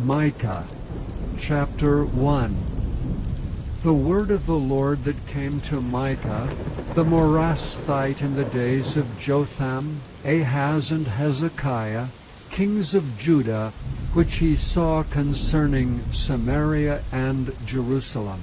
Micah chapter 1. The word of the Lord that came to Micah, the Morasthite, in the days of Jotham, Ahaz, and Hezekiah, kings of Judah, which he saw concerning Samaria and Jerusalem.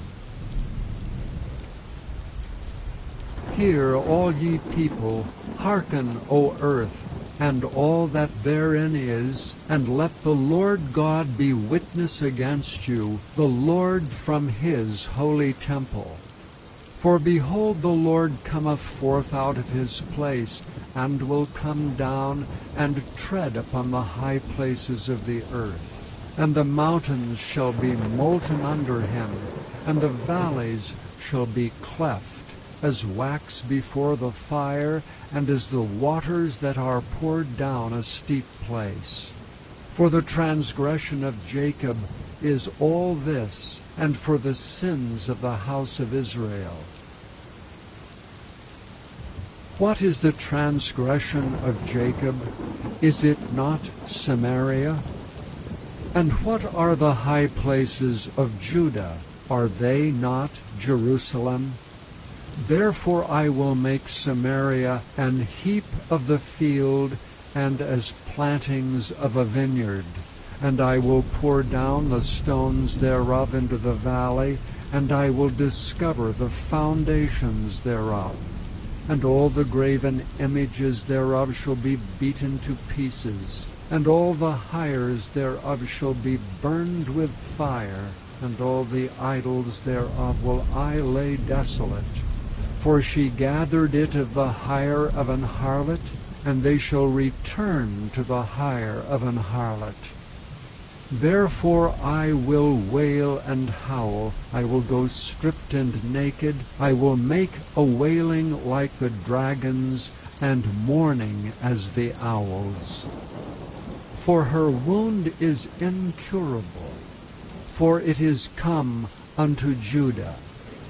Hear, all ye people, hearken, O earth, and all that therein is, and let the Lord God be witness against you, the Lord from his holy temple. For behold, the Lord cometh forth out of his place, and will come down, and tread upon the high places of the earth. And the mountains shall be molten under him, and the valleys shall be cleft, as wax before the fire, and as the waters that are poured down a steep place. For the transgression of Jacob is all this, and for the sins of the house of Israel. What is the transgression of Jacob? Is it not Samaria? And what are the high places of Judah? Are they not Jerusalem? Therefore I will make Samaria an heap of the field, and as plantings of a vineyard. And I will pour down the stones thereof into the valley, and I will discover the foundations thereof. And all the graven images thereof shall be beaten to pieces, and all the hires thereof shall be burned with fire, and all the idols thereof will I lay desolate. For she gathered it of the hire of an harlot, and they shall return to the hire of an harlot. Therefore I will wail and howl, I will go stripped and naked, I will make a wailing like the dragons, and mourning as the owls. For her wound is incurable, for it is come unto Judah.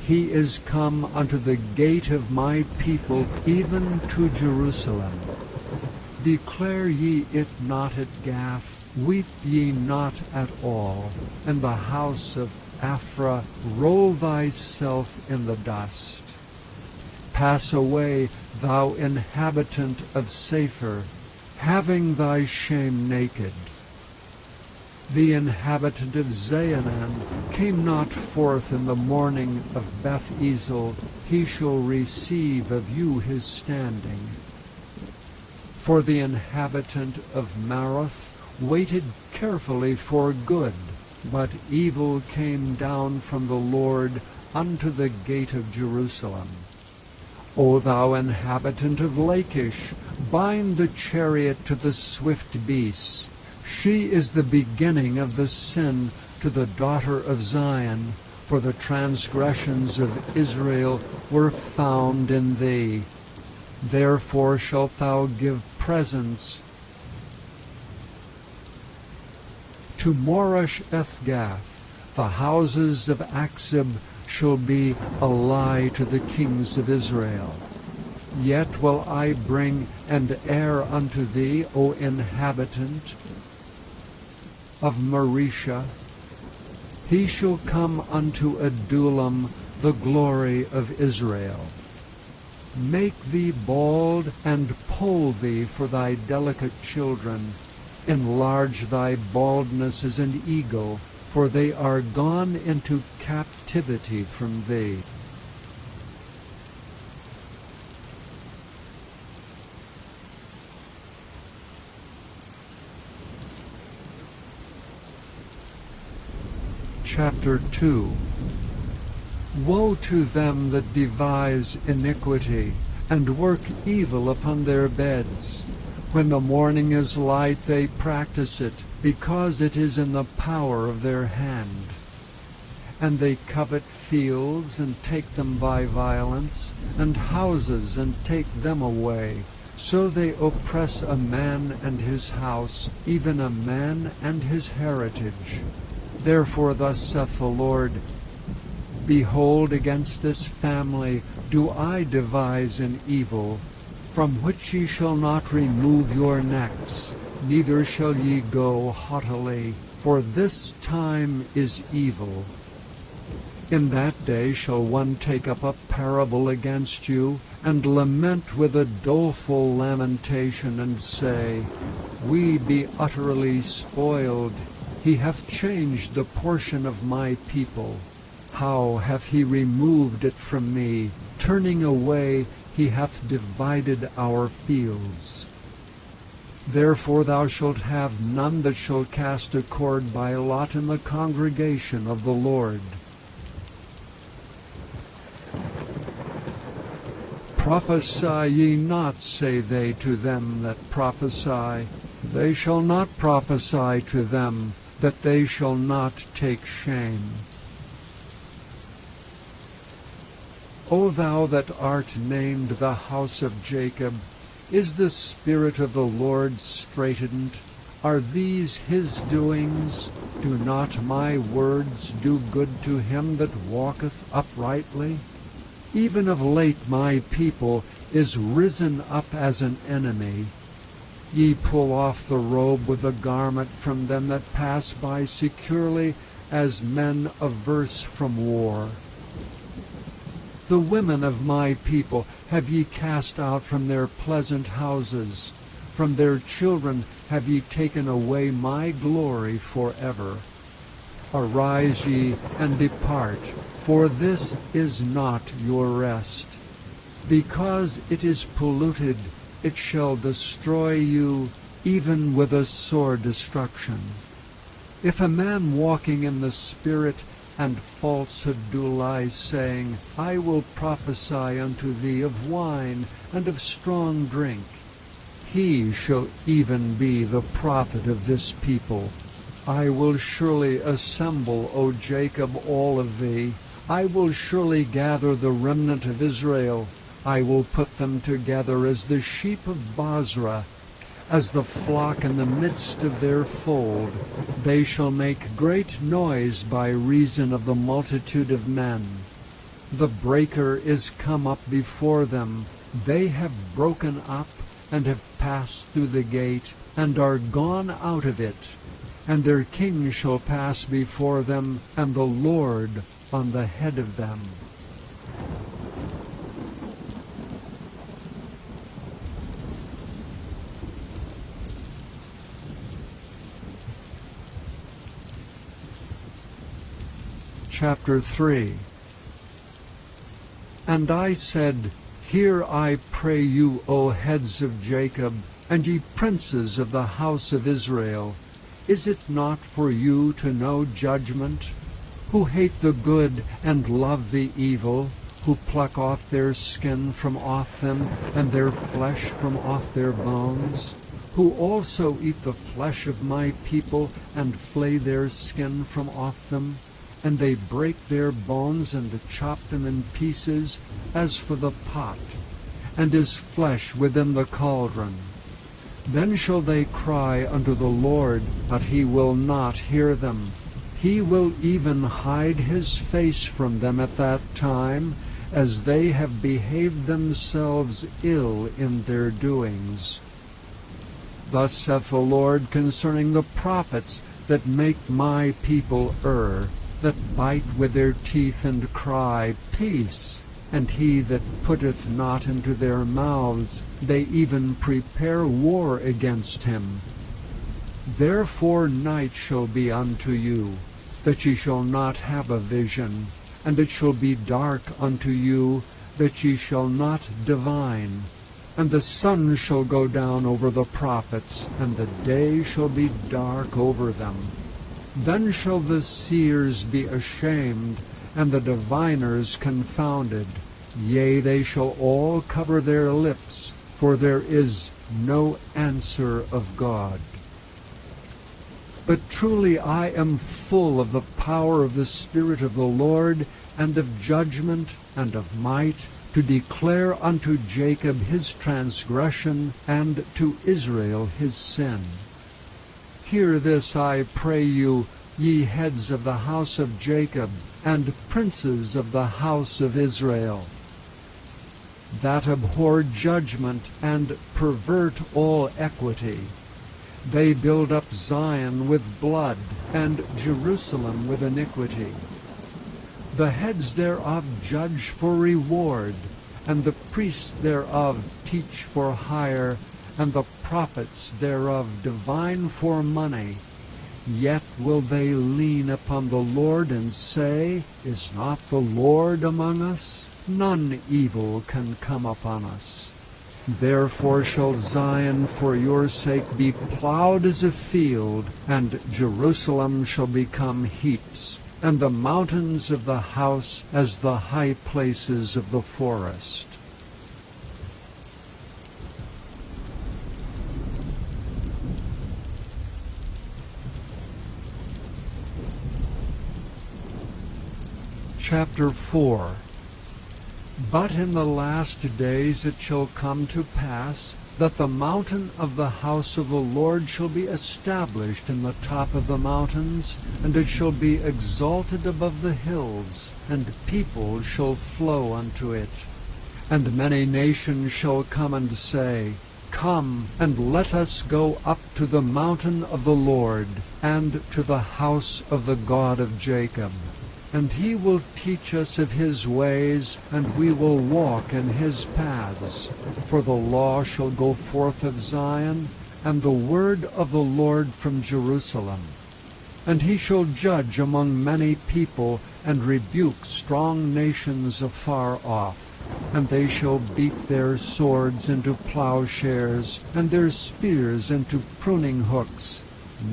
He is come unto the gate of my people, even to Jerusalem. Declare ye it not at Gath, weep ye not at all. And the house of Aphrah, roll thyself in the dust. Pass away, thou inhabitant of Sapphir, having thy shame naked. The inhabitant of Zaanan came not forth in the morning of Beth-ezel, he shall receive of you his standing. For the inhabitant of Maroth waited carefully for good, but evil came down from the Lord unto the gate of Jerusalem. O thou inhabitant of Lachish, bind the chariot to the swift beasts. She is the beginning of the sin to the daughter of Zion, for the transgressions of Israel were found in thee. Therefore shalt thou give presents to Moresh-eth-gath. The houses of Achzib shall be a lie to the kings of Israel. Yet will I bring an heir unto thee, O inhabitant of Marisha. He shall come unto Adullam, the glory of Israel. Make thee bald, and poll thee for thy delicate children. Enlarge thy baldness as an eagle, for they are gone into captivity from thee. Chapter 2. Woe to them that devise iniquity, and work evil upon their beds. When the morning is light they practice it, because it is in the power of their hand. And they covet fields, and take them by violence, and houses, and take them away. So they oppress a man and his house, even a man and his heritage. Therefore thus saith the Lord, Behold, against this family do I devise an evil, from which ye shall not remove your necks, neither shall ye go haughtily. for this time is evil. In that day shall one take up a parable against you, and lament with a doleful lamentation, and say, We be utterly spoiled. He hath changed the portion of my people. How hath he removed it from me? Turning away, he hath divided our fields. Therefore thou shalt have none that shall cast a cord by lot in the congregation of the Lord. Prophesy ye not, say they to them that prophesy. They shall not prophesy to them, that they shall not take shame. O thou that art named the house of Jacob, is the Spirit of the Lord straitened? Are these his doings? Do not my words do good to him that walketh uprightly? Even of late my people is risen up as an enemy. Ye pull off the robe with the garment from them that pass by securely, as men averse from war. The women of my people have ye cast out from their pleasant houses. From their children have ye taken away my glory forever. Arise ye and depart, for this is not your rest. Because it is polluted, it shall destroy you, even with a sore destruction. If a man walking in the Spirit and falsehood do lie, saying, I will prophesy unto thee of wine and of strong drink, he shall even be the prophet of this people. I will surely assemble, O Jacob, all of thee. I will surely gather the remnant of Israel. I will put them together as the sheep of Bozrah, as the flock in the midst of their fold. They shall make great noise by reason of the multitude of men. The breaker is come up before them. They have broken up, and have passed through the gate, and are gone out of it. And their king shall pass before them, and the Lord on the head of them. Chapter 3. And I said, Hear, I pray you, O heads of Jacob, and ye princes of the house of Israel. Is it not for you to know judgment? Who hate the good and love the evil, who pluck off their skin from off them, and their flesh from off their bones, who also eat the flesh of my people, and flay their skin from off them, and they break their bones, and chop them in pieces, as for the pot, and as flesh within the cauldron. Then shall they cry unto the Lord, but he will not hear them. He will even hide his face from them at that time, as they have behaved themselves ill in their doings. Thus saith the Lord concerning the prophets that make my people err, that bite with their teeth and cry, Peace! And he that putteth not into their mouths, they even prepare war against him. Therefore night shall be unto you, that ye shall not have a vision, and it shall be dark unto you, that ye shall not divine. And the sun shall go down over the prophets, and the day shall be dark over them. Then shall the seers be ashamed, and the diviners confounded. Yea, they shall all cover their lips, for there is no answer of God. But truly I am full of the power of the Spirit of the Lord, and of judgment, and of might, to declare unto Jacob his transgression, and to Israel his sin. Hear this, I pray you, ye heads of the house of Jacob, and princes of the house of Israel, that abhor judgment, and pervert all equity, They build up Zion with blood, and Jerusalem with iniquity. The heads thereof judge for reward, and the priests thereof teach for hire, and the prophets thereof divine for money. Yet will they lean upon the Lord and say, Is not the Lord among us? None evil can come upon us. Therefore shall Zion for your sake be plowed as a field, and Jerusalem shall become heaps, and the mountains of the house as the high places of the forest. Chapter 4. But in the last days it shall come to pass that the mountain of the house of the Lord shall be established in the top of the mountains, and it shall be exalted above the hills, and people shall flow unto it. And many nations shall come and say, Come, and let us go up to the mountain of the Lord, and to the house of the God of Jacob. And he will teach us of his ways, and we will walk in his paths. For the law shall go forth of Zion, and the word of the Lord from Jerusalem. And he shall judge among many people, and rebuke strong nations afar off. And they shall beat their swords into plowshares, and their spears into pruning hooks.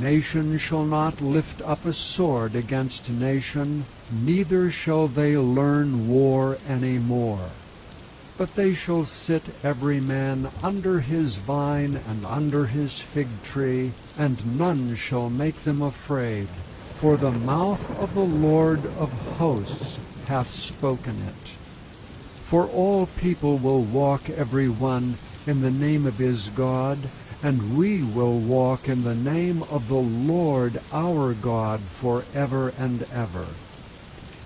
Nation shall not lift up a sword against nation, neither shall they learn war any more. But they shall sit every man under his vine and under his fig tree, and none shall make them afraid. For the mouth of the Lord of hosts hath spoken it. For all people will walk every one in the name of his God, and we will walk in the name of the Lord our God for ever and ever.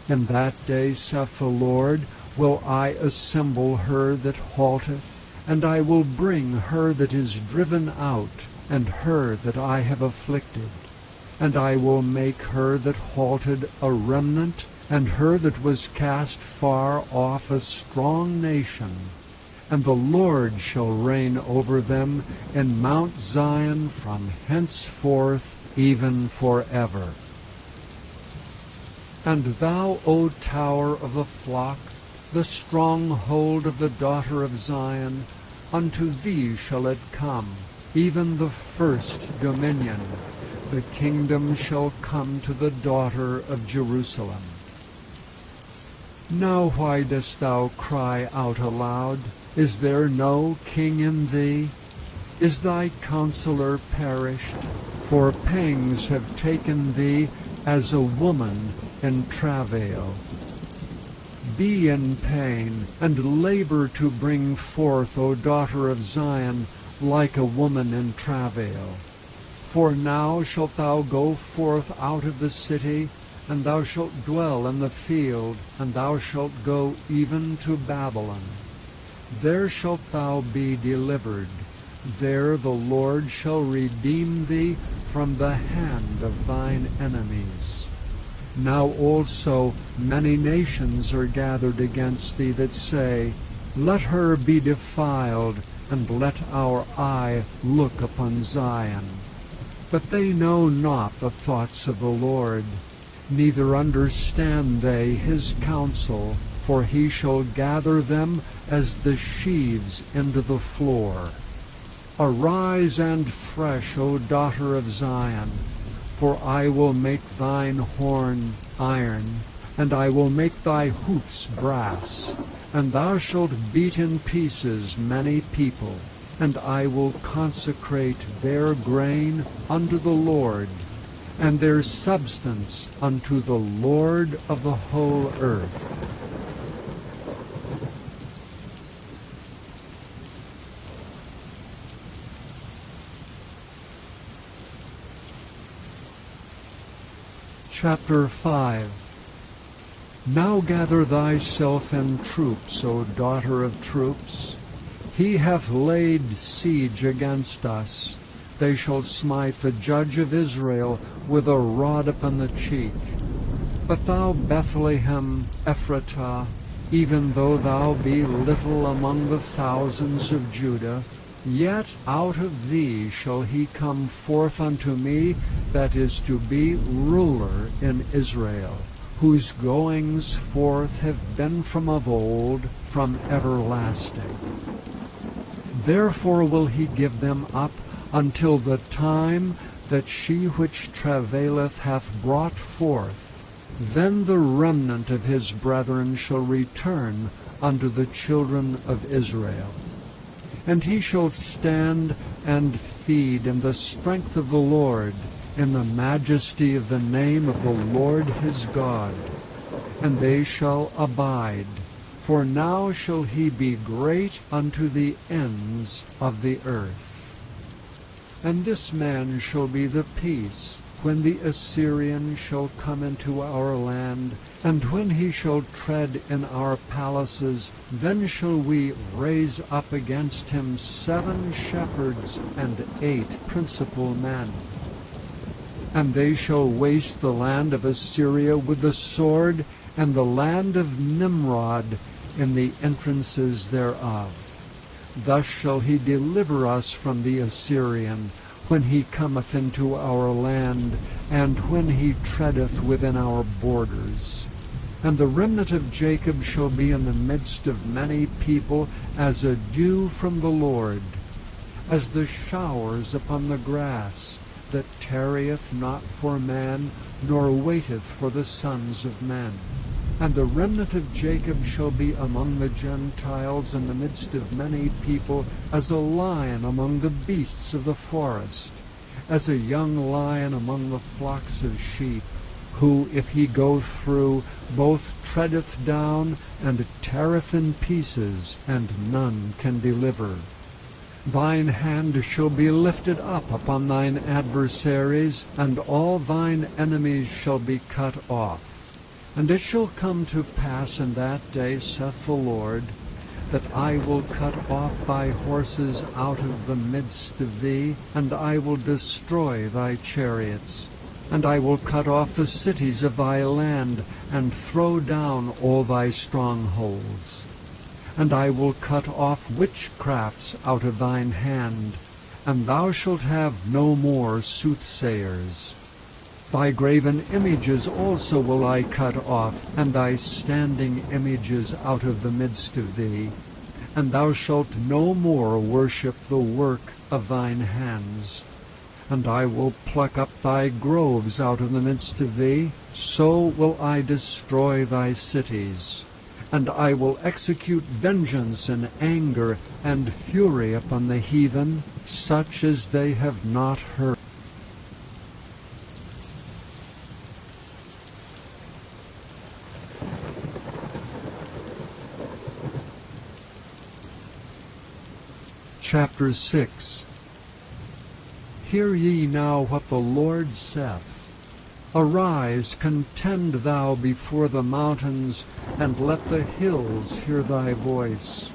In that day, saith the Lord, will I assemble her that halteth, and I will bring her that is driven out, and her that I have afflicted. And I will make her that halted a remnant, and her that was cast far off a strong nation. And the Lord shall reign over them in Mount Zion from henceforth even forever. And thou, O tower of the flock, the stronghold of the daughter of Zion, unto thee shall it come, even the first dominion. The kingdom shall come to the daughter of Jerusalem. Now why dost thou cry out aloud? Is there no king in thee? Is thy counselor perished? For pangs have taken thee as a woman in travail. Be in pain, and labor to bring forth, O daughter of Zion, like a woman in travail. For now shalt thou go forth out of the city, and thou shalt dwell in the field, and thou shalt go even to Babylon. There shalt thou be delivered. There the Lord shall redeem thee from the hand of thine enemies. Now also many nations are gathered against thee that say, Let her be defiled, and let our eye look upon Zion. But they know not the thoughts of the Lord, neither understand they his counsel, for he shall gather them as the sheaves into the floor. Arise and thresh, O daughter of Zion, for I will make thine horn iron, and I will make thy hoofs brass, and thou shalt beat in pieces many people, and I will consecrate their grain unto the Lord, and their substance unto the Lord of the whole earth. Chapter 5. Now gather thyself in troops, O daughter of troops. He hath laid siege against us. they shall smite the judge of Israel with a rod upon the cheek. But thou, Bethlehem Ephratah, even though thou be little among the thousands of Judah, yet out of thee shall he come forth unto me that is to be ruler in Israel, whose goings forth have been from of old, from everlasting. Therefore will he give them up until the time that she which travaileth hath brought forth. Then the remnant of his brethren shall return unto the children of Israel. And he shall stand and feed in the strength of the Lord, in the majesty of the name of the Lord his God. And they shall abide, for now shall he be great unto the ends of the earth. And this man shall be the peace, when the Assyrian shall come into our land, and when he shall tread in our palaces, then shall we raise up against him 7 shepherds and 8 principal men. And they shall waste the land of Assyria with the sword, and the land of Nimrod in the entrances thereof. Thus shall he deliver us from the Assyrian, when he cometh into our land, and when he treadeth within our borders. And the remnant of Jacob shall be in the midst of many people, as a dew from the Lord, as the showers upon the grass, that tarrieth not for man, nor waiteth for the sons of men. And the remnant of Jacob shall be among the Gentiles in the midst of many people, as a lion among the beasts of the forest, as a young lion among the flocks of sheep, who, if he go through, both treadeth down and teareth in pieces, and none can deliver. Thine hand shall be lifted up upon thine adversaries, and all thine enemies shall be cut off. And it shall come to pass in that day, saith the Lord, that I will cut off thy horses out of the midst of thee, and I will destroy thy chariots. And I will cut off the cities of thy land, and throw down all thy strongholds. And I will cut off witchcrafts out of thine hand, and thou shalt have no more soothsayers. Thy graven images also will I cut off, and thy standing images out of the midst of thee. And thou shalt no more worship the work of thine hands. And I will pluck up thy groves out of the midst of thee, so will I destroy thy cities. And I will execute vengeance and anger and fury upon the heathen, such as they have not heard. Chapter 6. Hear ye now what the Lord saith. Arise, contend thou before the mountains, and let the hills hear thy voice.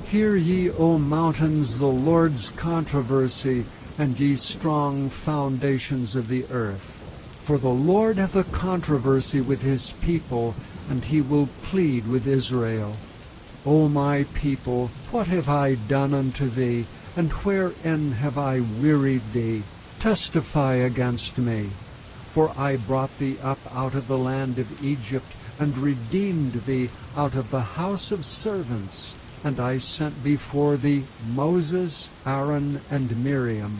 Hear ye, O mountains, the Lord's controversy, and ye strong foundations of the earth. For the Lord hath a controversy with his people, and he will plead with Israel. O my people, what have I done unto thee, and wherein have I wearied thee? Testify against me. For I brought thee up out of the land of Egypt, and redeemed thee out of the house of servants. And I sent before thee Moses, Aaron, and Miriam.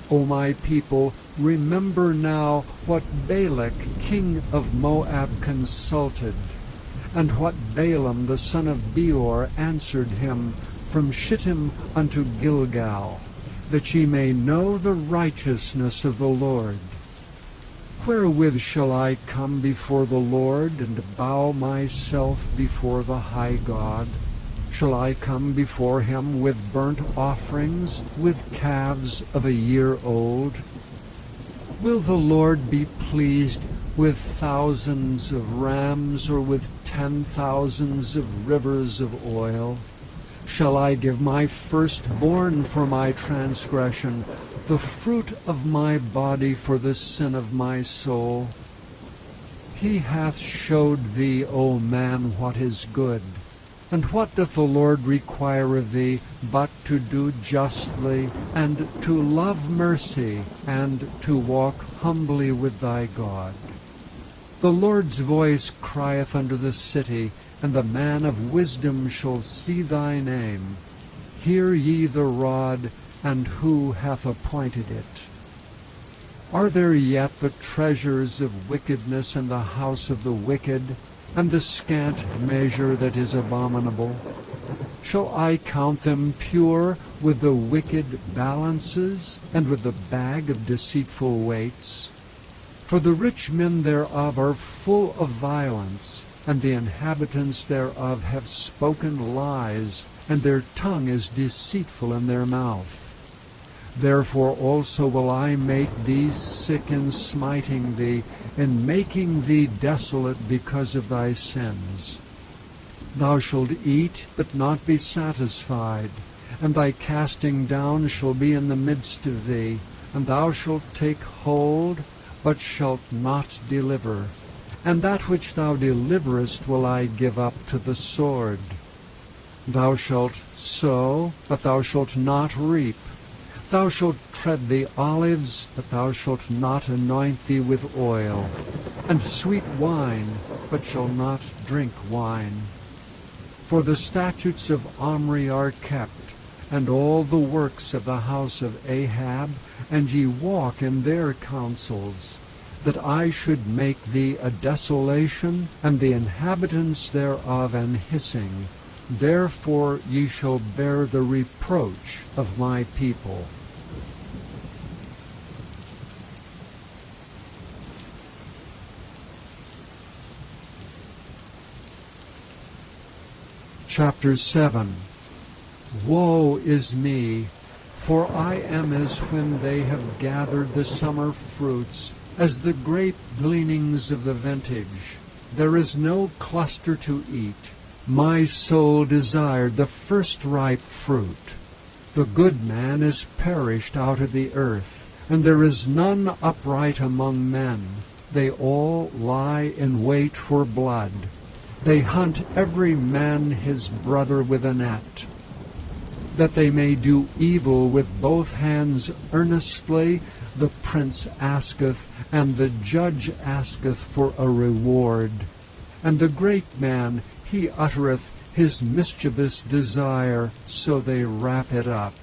O my people, remember now what Balak king of Moab consulted, and what Balaam the son of Beor answered him from Shittim unto Gilgal, that ye may know the righteousness of the Lord. Wherewith shall I come before the Lord, and bow myself before the high God? Shall I come before him with burnt offerings, with calves of a year old? Will the Lord be pleased with thousands of rams, or with 10,000s of rivers of oil? shall I give my firstborn for my transgression, the fruit of my body for the sin of my soul? He hath showed thee, O man, what is good. And what doth the Lord require of thee, but to do justly, and to love mercy, and to walk humbly with thy God? The Lord's voice crieth unto the city, and the man of wisdom shall see thy name. Hear ye the rod, and who hath appointed it? Are there yet the treasures of wickedness in the house of the wicked, and the scant measure that is abominable? Shall I count them pure with the wicked balances, and with the bag of deceitful weights? For the rich men thereof are full of violence, and the inhabitants thereof have spoken lies, and their tongue is deceitful in their mouth. Therefore also will I make thee sick in smiting thee, in making thee desolate because of thy sins. Thou shalt eat, but not be satisfied, and thy casting down shall be in the midst of thee, and thou shalt take hold, but shalt not deliver. And that which thou deliverest will I give up to the sword. Thou shalt sow, but thou shalt not reap. Thou shalt tread the olives, but thou shalt not anoint thee with oil, and sweet wine, but shalt not drink wine. For the statutes of Omri are kept, and all the works of the house of Ahab, and ye walk in their counsels, that I should make thee a desolation, and the inhabitants thereof an hissing. Therefore ye shall bear the reproach of my people. Chapter 7. Woe is me, for I am as when they have gathered the summer fruits, as the grape gleanings of the vintage. There is no cluster to eat. My soul desired the first ripe fruit. The good man is perished out of the earth, and there is none upright among men. They all lie in wait for blood. They hunt every man his brother with a net, that they may do evil with both hands earnestly. The prince asketh, and the judge asketh for a reward. And the great man, he uttereth his mischievous desire, so they wrap it up.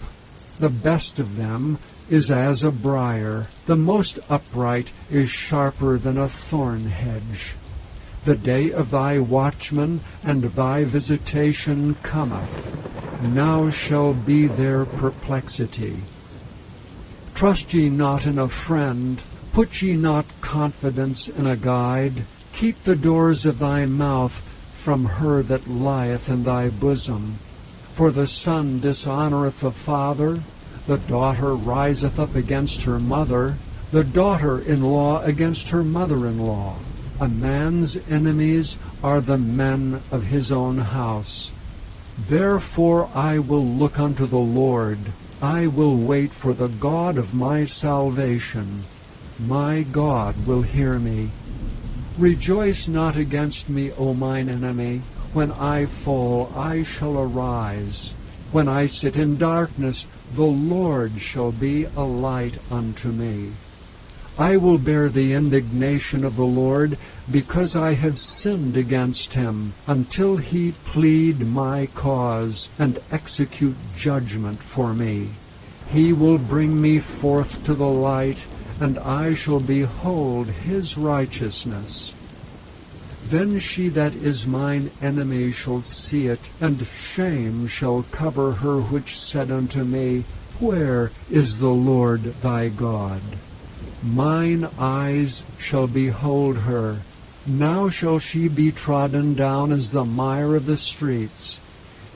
The best of them is as a briar, the most upright is sharper than a thorn hedge. The day of thy watchman and thy visitation cometh. Now shall be their perplexity. Trust ye not in a friend, put ye not confidence in a guide. Keep the doors of thy mouth from her that lieth in thy bosom. For the son dishonoureth the father, the daughter riseth up against her mother, the daughter-in-law against her mother-in-law. A man's enemies are the men of his own house. Therefore I will look unto the Lord. I will wait for the God of my salvation. My God will hear me. Rejoice not against me, O mine enemy. When I fall, I shall arise. When I sit in darkness, the Lord shall be a light unto me. I will bear the indignation of the Lord, because I have sinned against him, until he plead my cause, and execute judgment for me. He will bring me forth to the light, and I shall behold his righteousness. Then she that is mine enemy shall see it, and shame shall cover her which said unto me, Where is the Lord thy God? Mine eyes shall behold her. Now shall she be trodden down as the mire of the streets.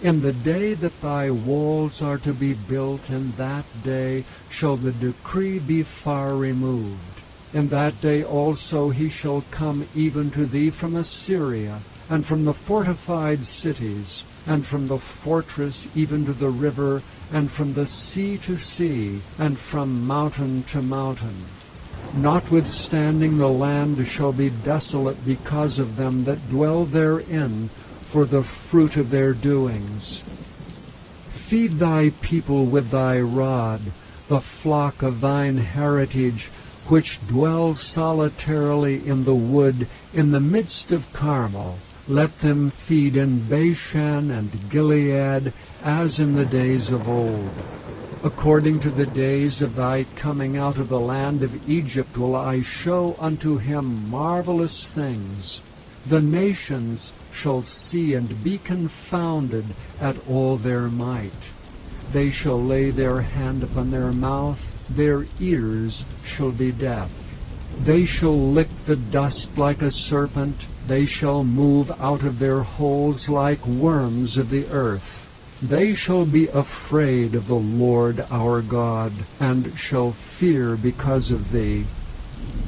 In the day that thy walls are to be built, in that day shall the decree be far removed. In that day also he shall come even to thee from Assyria, and from the fortified cities, and from the fortress even to the river, and from the sea to sea, and from mountain to mountain. Notwithstanding the land shall be desolate because of them that dwell therein, for the fruit of their doings. Feed thy people with thy rod, the flock of thine heritage, which dwell solitarily in the wood, in the midst of Carmel. Let them feed in Bashan and Gilead, as in the days of old. According to the days of thy coming out of the land of Egypt will I show unto him marvelous things. The nations shall see and be confounded at all their might. They shall lay their hand upon their mouth, their ears shall be deaf. They shall lick the dust like a serpent, they shall move out of their holes like worms of the earth. They shall be afraid of the Lord our God, and shall fear because of thee.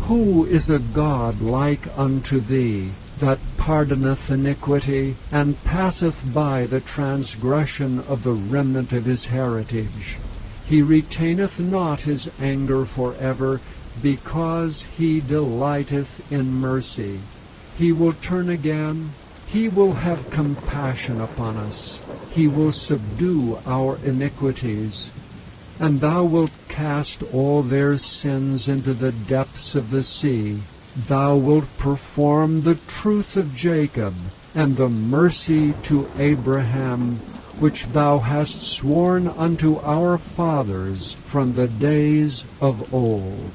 Who is a God like unto thee, that pardoneth iniquity, and passeth by the transgression of the remnant of his heritage? He retaineth not his anger forever, because he delighteth in mercy. He will turn again. He will have compassion upon us. He will subdue our iniquities. And thou wilt cast all their sins into the depths of the sea. Thou wilt perform the truth of Jacob, and the mercy to Abraham, which thou hast sworn unto our fathers from the days of old.